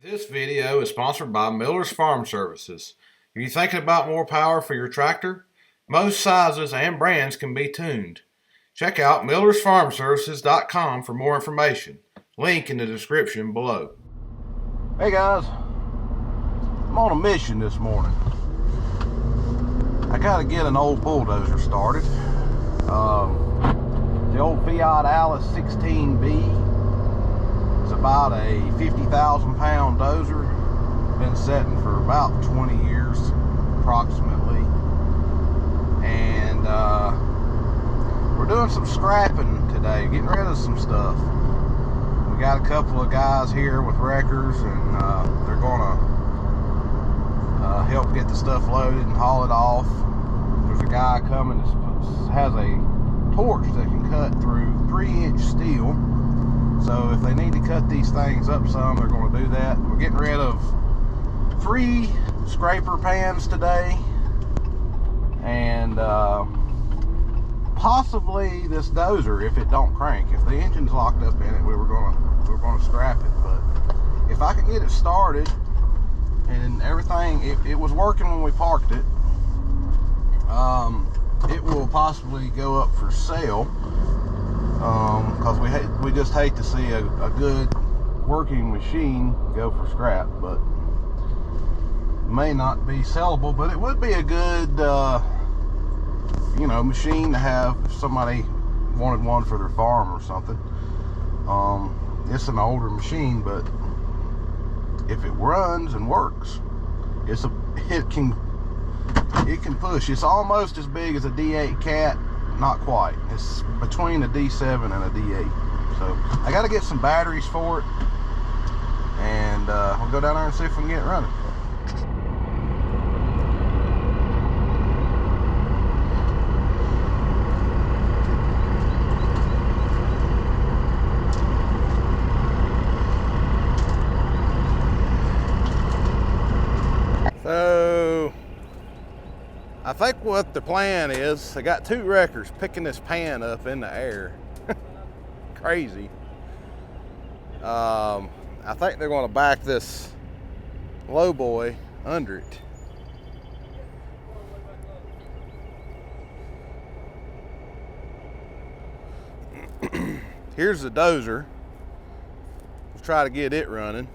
This video is sponsored by Miller's Farm Services. Are you thinking about more power for your tractor? Most sizes and brands can be tuned. Check out millersfarmservices.com for more information. Link in the description below. Hey guys, I'm on a mission this morning. I gotta get an old bulldozer started. The old Fiat Alice 16B. It's about a 50,000 pound dozer. Been setting for about 20 years approximately. And we're doing some scrapping today, getting rid of some stuff. We got a couple of guys here with wreckers, and they're gonna help get the stuff loaded and haul it off. There's a guy coming that has a torch that can cut through 3-inch steel. So if they need to cut these things up some, they're going to do that. We're getting rid of 3 scraper pans today, and possibly this dozer if it don't crank. If the engine's locked up in it, we're going to scrap it. But if I can get it started and everything, it was working when we parked it. It will possibly go up for sale. Because we just hate to see a good working machine go for scrap, but may not be sellable. But it would be a good machine to have if somebody wanted one for their farm or something. It's an older machine, but if it runs and works, it can push. It's almost as big as a D8 Cat. Not quite. It's between a D7 and a D8. So I got to get some batteries for it, and we'll go down there and see if we can get it running. So I think what the plan is, I got 2 wreckers picking this pan up in the air. Crazy. I think they're going to back this low boy under it. Here's the dozer. Let's try to get it running.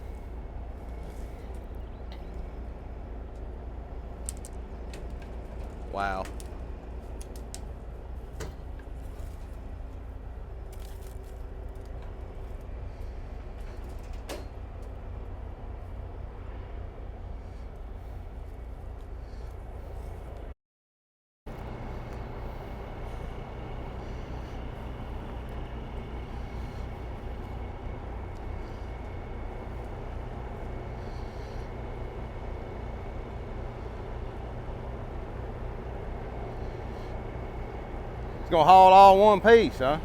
Wow. Gonna haul it all in one piece, huh?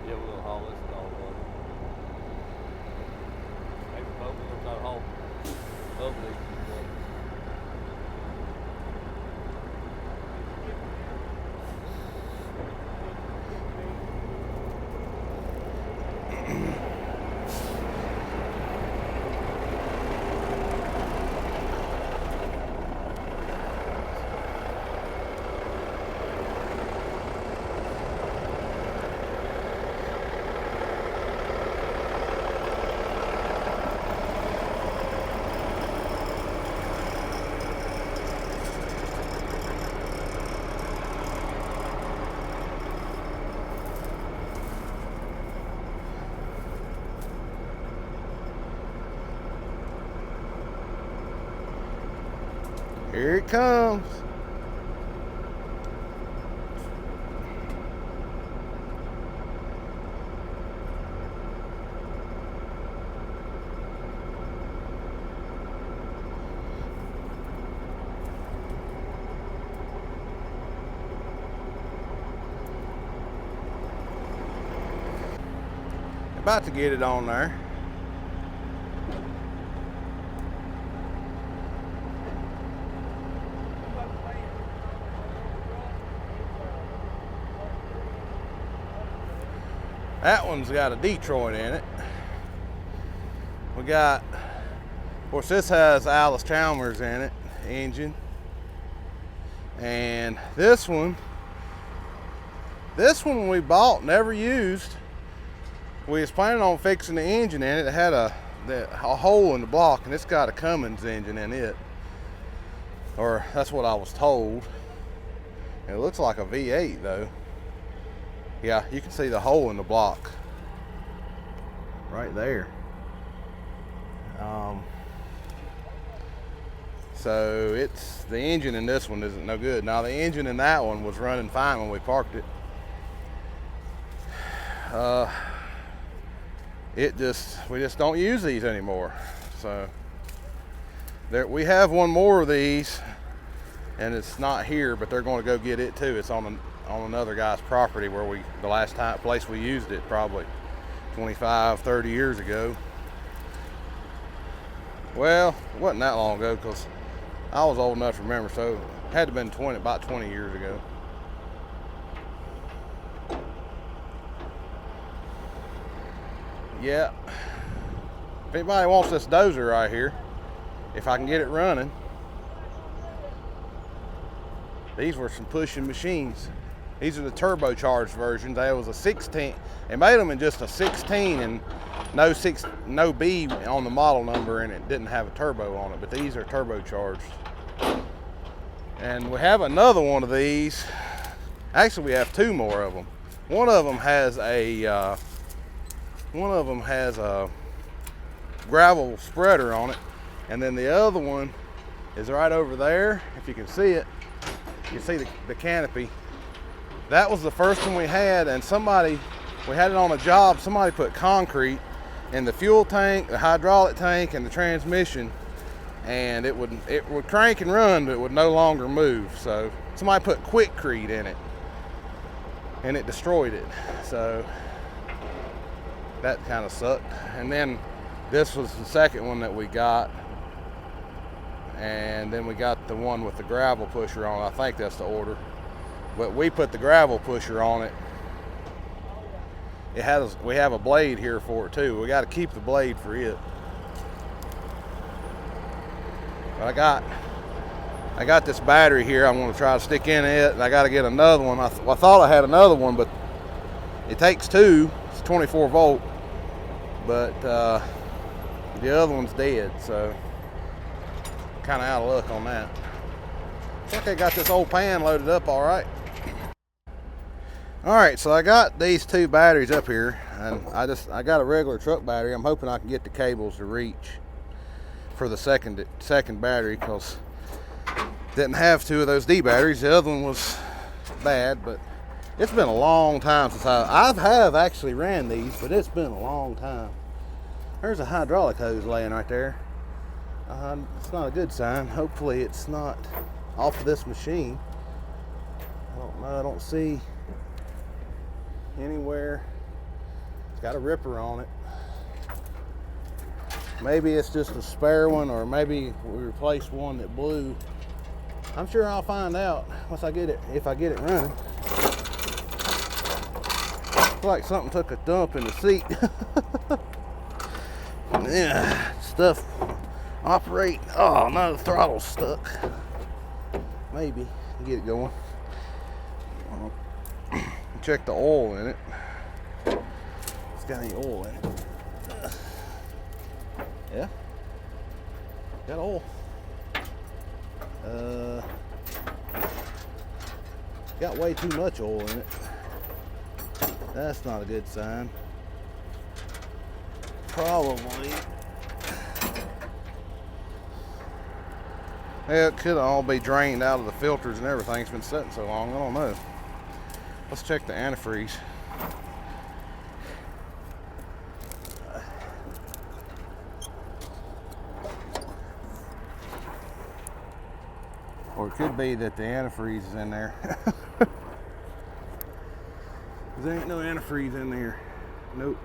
Yeah, we're gonna haul this all one. Maybe both of them try to haul both of these one. Here it comes. About to get it on there. That one's got a Detroit in it. We got, of course, this has Alice Chalmers in it, engine. And this one we bought, never used. We was planning on fixing the engine in it. It had a hole in the block, and it's got a Cummins engine in it. Or that's what I was told. And it looks like a V8 though. Yeah, you can see the hole in the block right there. So it's, the engine in this one isn't no good. Now the engine in that one was running fine when we parked it. We just don't use these anymore. So we have one more of these, and it's not here, but they're going to go get it too. It's on another guy's property where the last place we used it, probably 25, 30 years ago. Well, it wasn't that long ago, because I was old enough to remember, so it had to have been about 20 years ago. Yeah. If anybody wants this dozer right here, if I can get it running, these were some pushing machines. These are the turbocharged versions. There was a 16. They made them in just a 16 and no B on the model number, and it didn't have a turbo on it, but these are turbocharged. And we have another one of these. Actually, we have two more of them. One of them has a gravel spreader on it, and then the other one is right over there. If you can see it, you can see the canopy. That was the first one we had, and we had it on a job. Somebody put concrete in the fuel tank, the hydraulic tank, and the transmission, and it would crank and run, but it would no longer move. So somebody put Quickcrete in it, and it destroyed it. So that kind of sucked. And then this was the second one that we got, and then we got the one with the gravel pusher on it. I think that's the order, but we put the gravel pusher on it. We have a blade here for it too. We got to keep the blade for it. But I got this battery here. I'm going to try to stick in it, and I got to get another one. I thought I had another one, but it takes two. It's 24 volt, but the other one's dead, so kind of out of luck on that. Looks like I got this old pan loaded up all right. All right, so I got these two batteries up here, and I got a regular truck battery. I'm hoping I can get the cables to reach for the second battery, because didn't have two of those D batteries. The other one was bad, but it's been a long time since I have actually ran these, but it's been a long time. There's a hydraulic hose laying right there. It's not a good sign. Hopefully it's not off of this machine. I don't know. I don't see anywhere. It's got a ripper on it. Maybe it's just a spare one, or maybe we replaced one that blew. I'm sure I'll find out once I get it, if I get it running. Looks like something took a dump in the seat. Yeah, stuff operate. Oh no, the throttle's stuck. Maybe get it going. Check the oil in it. It's got any oil in it. Yeah, got oil. Got way too much oil in it. That's not a good sign. Probably. Yeah, it could all be drained out of the filters and everything. It's been sitting so long, I don't know. Let's check the antifreeze. Or it could be that the antifreeze is in there. There ain't no antifreeze in there. Nope.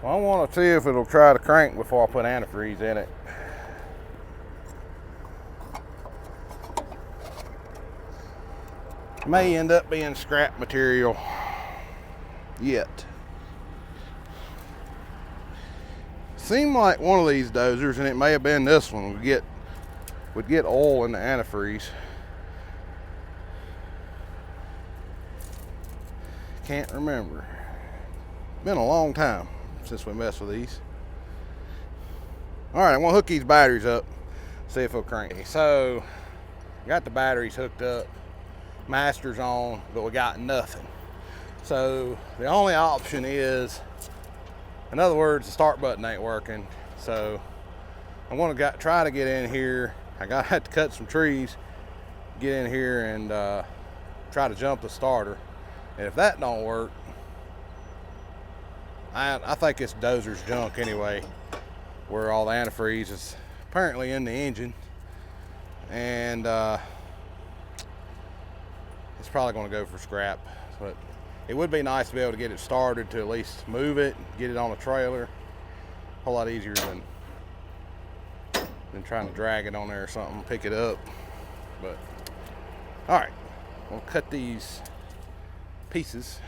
Well, I want to see if it'll try to crank before I put antifreeze in it. May end up being scrap material. yet. Seemed like one of these dozers, and it may have been this one, would get oil in the antifreeze. Can't remember. Been a long time since we messed with these. All right, I'm gonna hook these batteries up, see if it'll crank. So, got the batteries hooked up, master's on, but we got nothing. So the only option is, in other words, the start button ain't working. So I'm gonna try to get in here. I gotta have to cut some trees, get in here and try to jump the starter. And if that don't work, I think it's Dozer's junk anyway, where all the antifreeze is apparently in the engine, and it's probably going to go for scrap. But it would be nice to be able to get it started, to at least move it, get it on a trailer. A whole lot easier than trying to drag it on there or something, pick it up. But all right, we'll cut these pieces.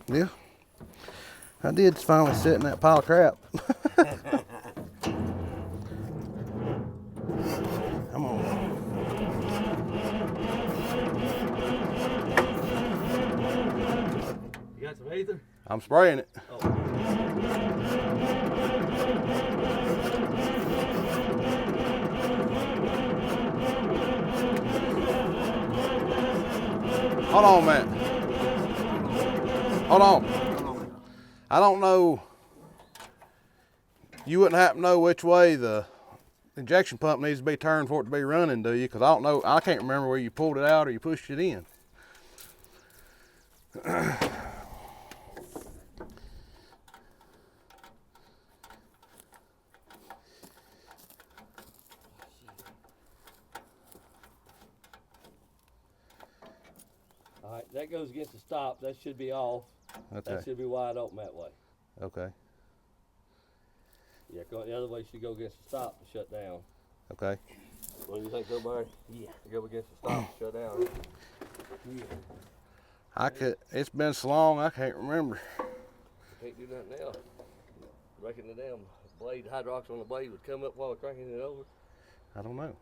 Yeah, I did finally sit in that pile of crap. Come on. You got some ether? I'm spraying it. Oh. Hold on, man. Hold on. I don't know. You wouldn't happen to know which way the injection pump needs to be turned for it to be running, do you? Because I don't know. I can't remember where you pulled it out or you pushed it in. All right, that goes against the stop. That should be off. Okay. That should be wide open that way. Okay. Yeah, the other way should go against the stop to shut down. Okay. What do you think, though, Barry? Yeah. Go against the stop to shut down. Yeah. It's been so long, I can't remember. Can't do nothing now. Breaking the damn blade, hydraulics on the blade would come up while we're cranking it over. I don't know.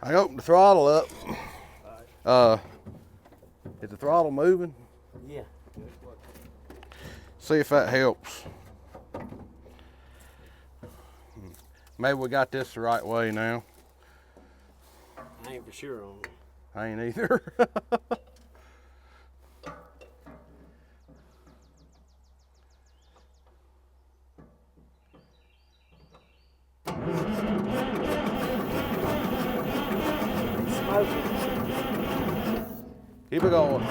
I opened the throttle up. Is the throttle moving? Yeah. See if that helps. Maybe we got this the right way now. I ain't for sure on it. I ain't either. Keep it going.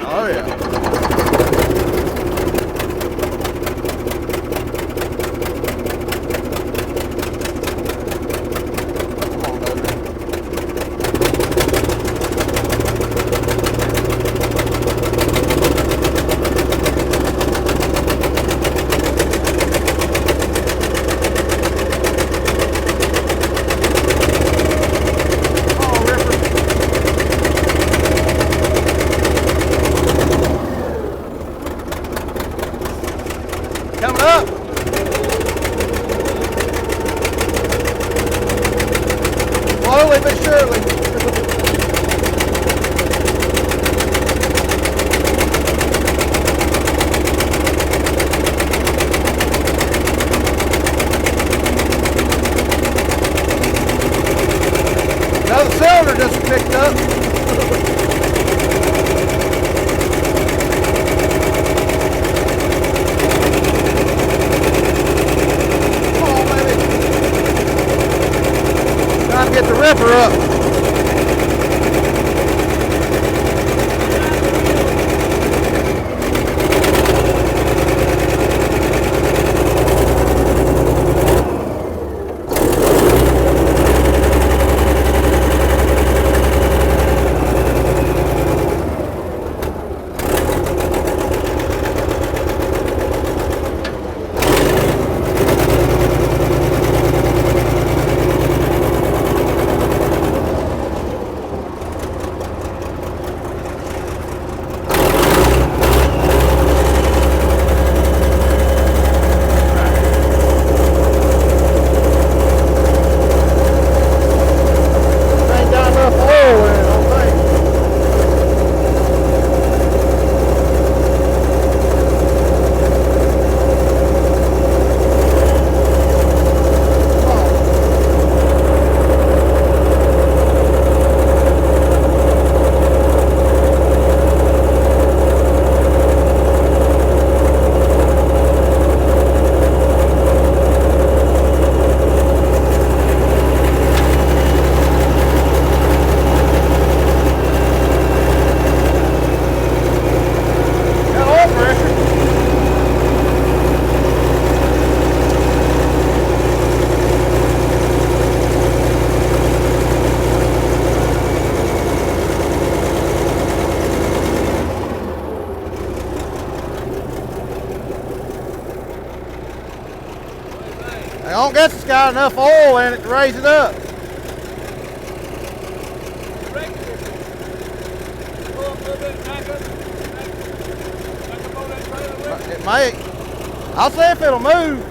Oh yeah. slowly but surely. Another cylinder just picked up. Come on, baby. Trying to get the ripper up. Ain't got enough oil in it, I don't think. Come on. Got oil pressure. I don't guess it's got enough oil in it to raise it up. It may. I'll see if it'll move.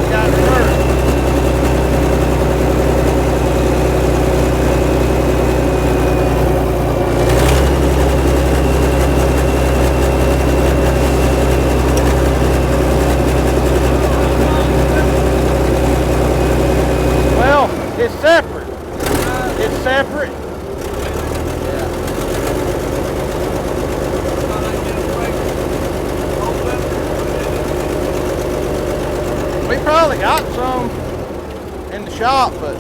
Got reversed. Well, it's separate. It's separate. We probably got some in the shop, but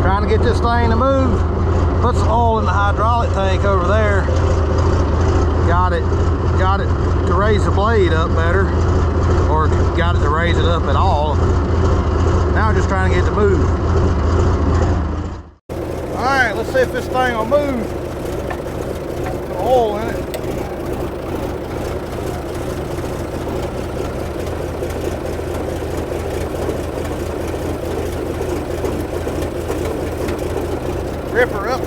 trying to get this thing to move. Put some oil in the hydraulic tank over there. Got it to raise the blade up better, or got it to raise it up at all. Now I'm just trying to get it to move. All right, let's see if this thing will move. Put oil in it. Ripper up.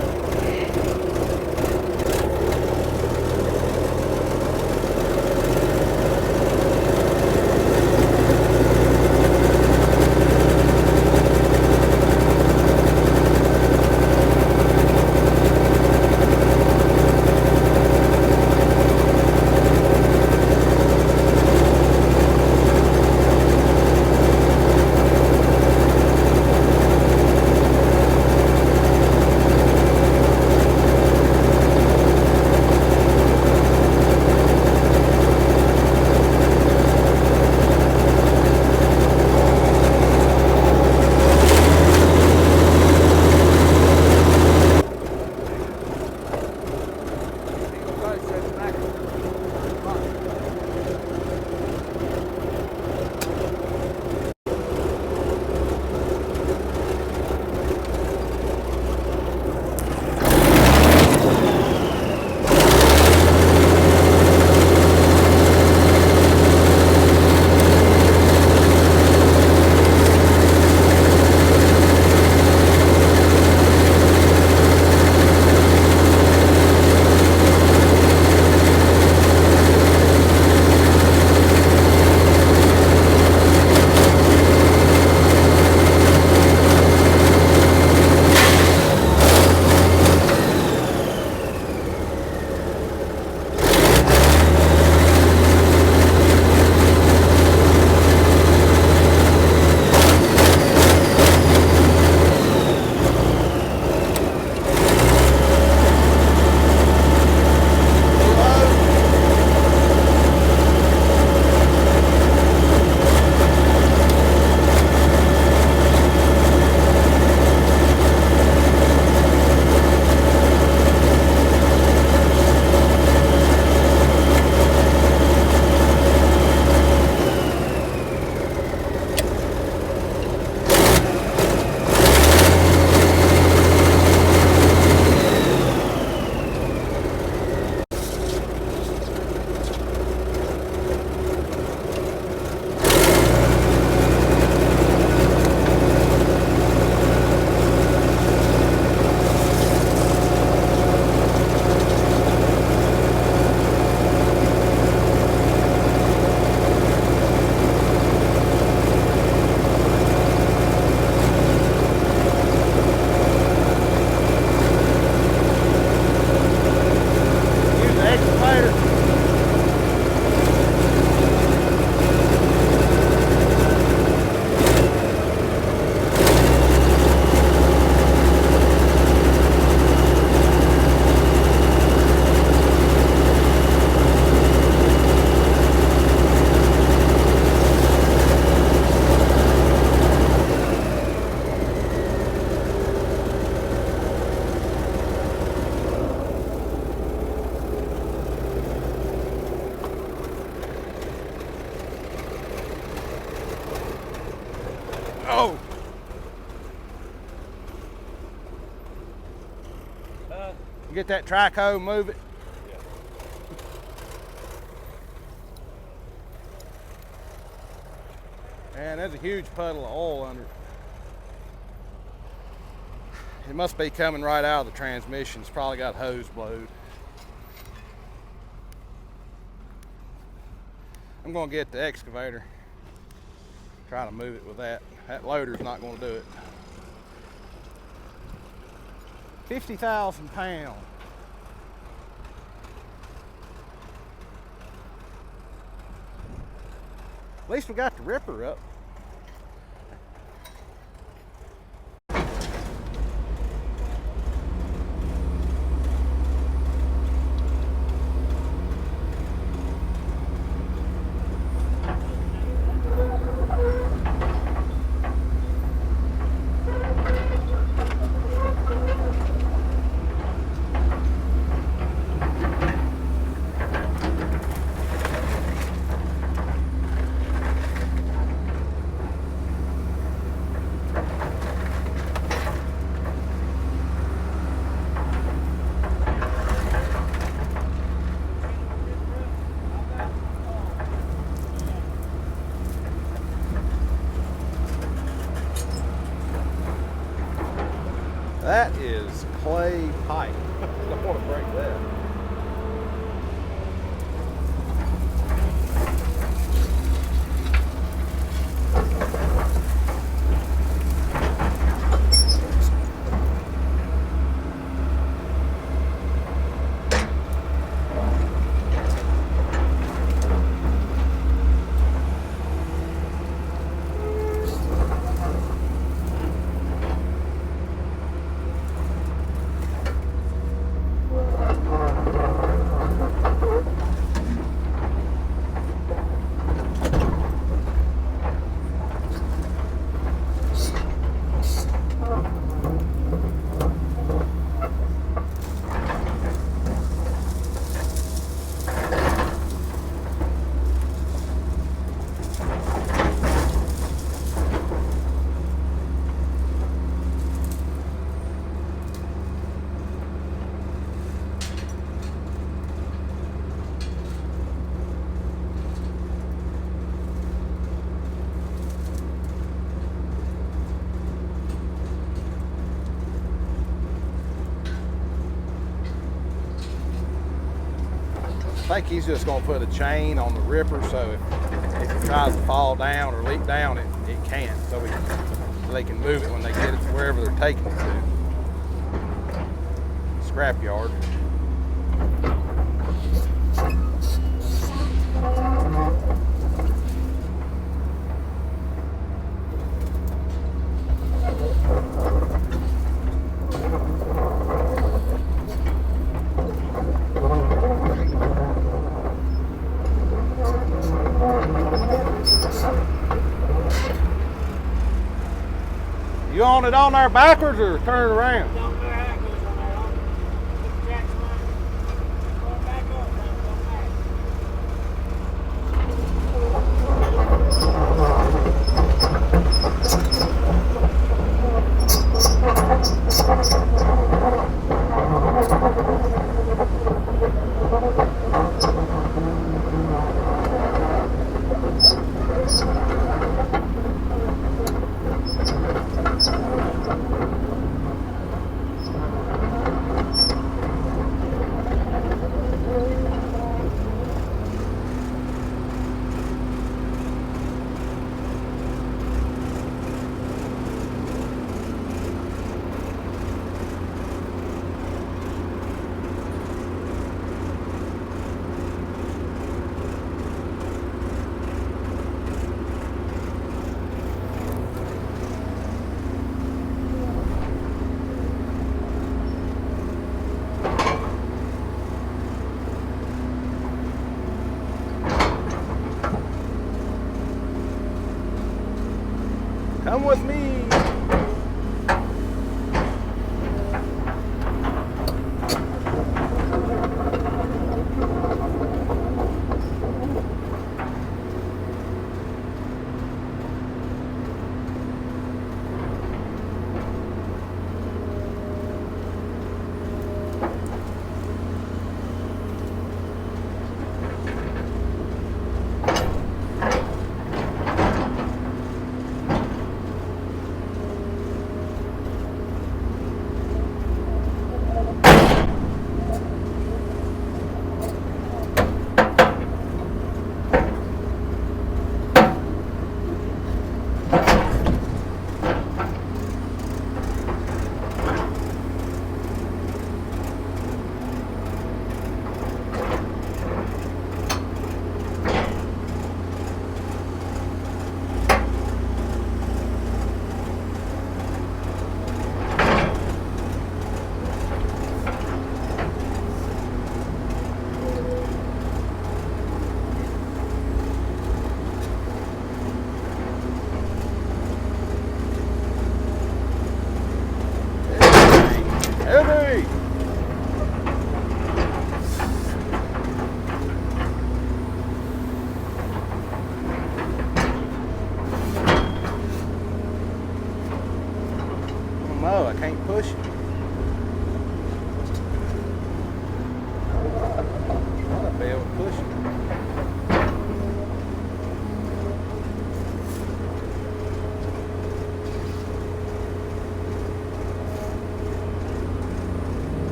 Get that track hoe, move it. Man, there's a huge puddle of oil under it. It must be coming right out of the transmission. It's probably got hose blowed. I'm gonna get the excavator. Try to move it with that. That loader's not gonna do it. 50,000 pounds. At least we got the ripper up. That is clay pipe. I don't want to break that. I think he's just gonna put a chain on the ripper so if it tries to fall down or leak down, it can't. So they can move it when they get it to wherever they're taking it to. Scrapyard. You on it on there backwards or turn it around? Don't know how it goes on there. Put the tracks on it. Going back up, now go back.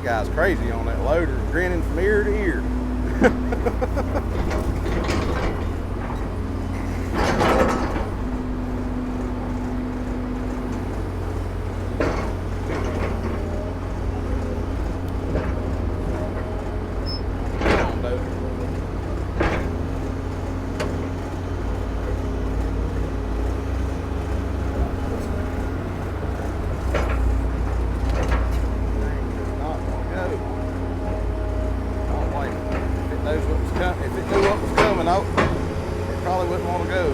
guy's crazy on that loader, grinning from ear to ear. If it knew what was coming, it probably wouldn't want to go.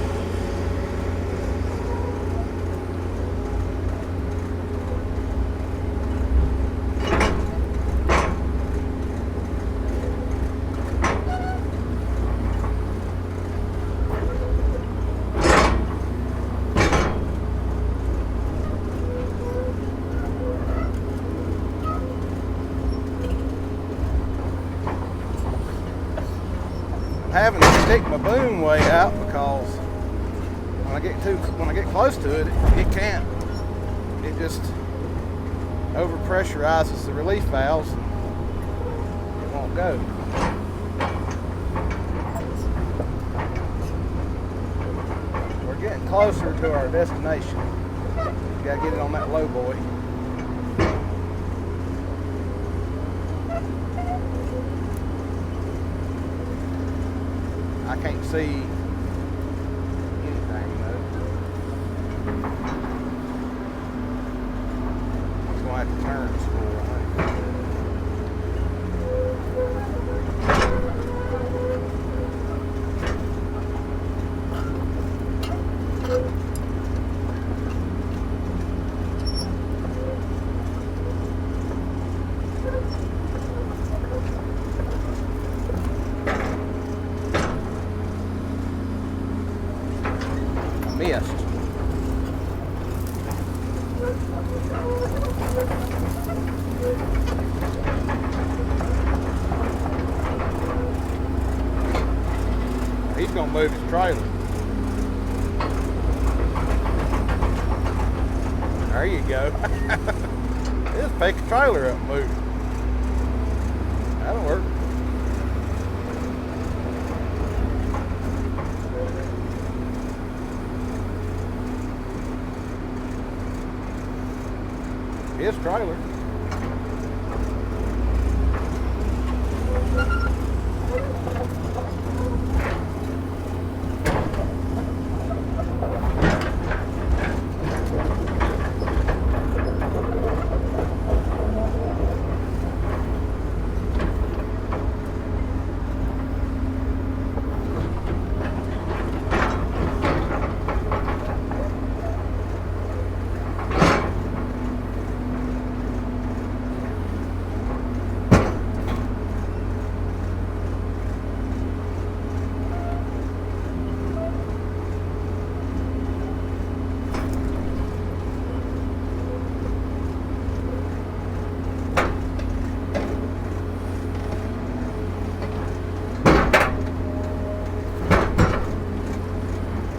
Having to stick my boom way out because when I get close to it, it can't. It just over pressurizes the relief valves and it won't go. We're getting closer to our destination. We gotta get it on that low boy. I can't see anything though. It's gonna have to turn some more, I think. Missed. He's gonna move his trailer. There you go. Just pick a trailer up and move it. That'll work. His trailer.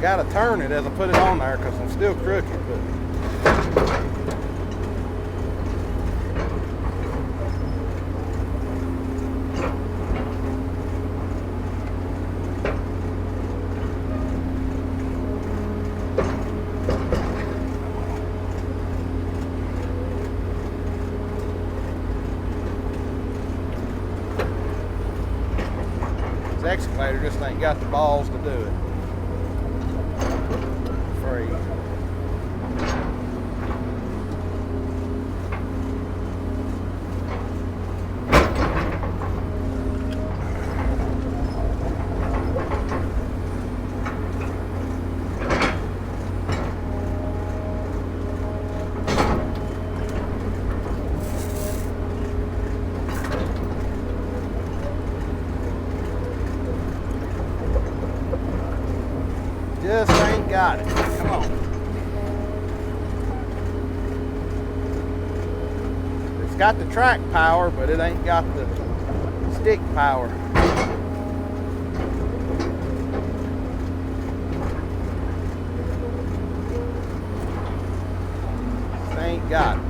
Gotta turn it as I put it on there because I'm still crooked, but this excavator just ain't got the balls to do it. Free. Just ain't got it. Come on. It's got the track power, but it ain't got the stick power. Just ain't got it.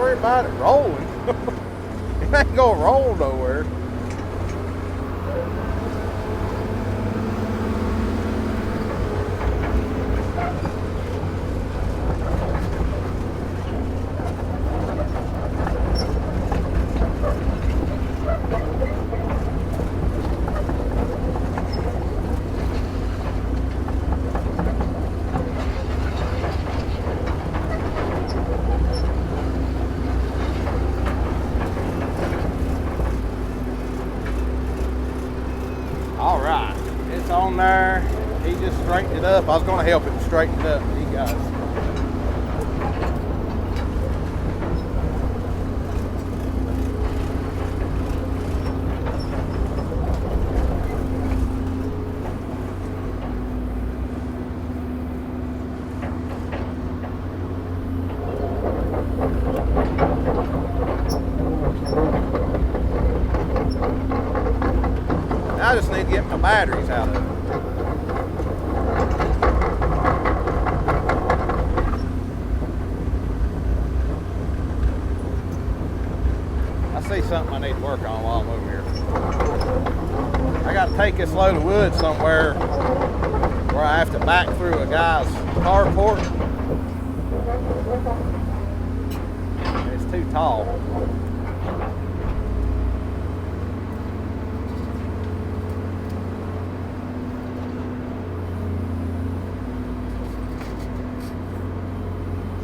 worry about it rolling. It ain't gonna roll nowhere. All right, it's on there. He just straightened it up. I was gonna help him straighten it up. He got it. I just need to get my batteries out of it. I see something I need to work on while I'm over here. I got to take this load of wood somewhere where I have to back through a guy's carport. It's too tall.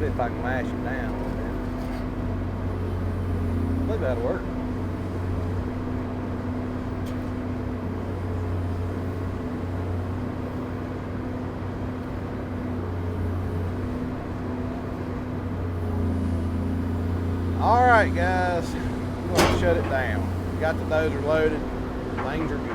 See if I can mash it down. I believe that'll work. All right, guys, I'm going to shut it down. Got the dozer loaded. Things are good.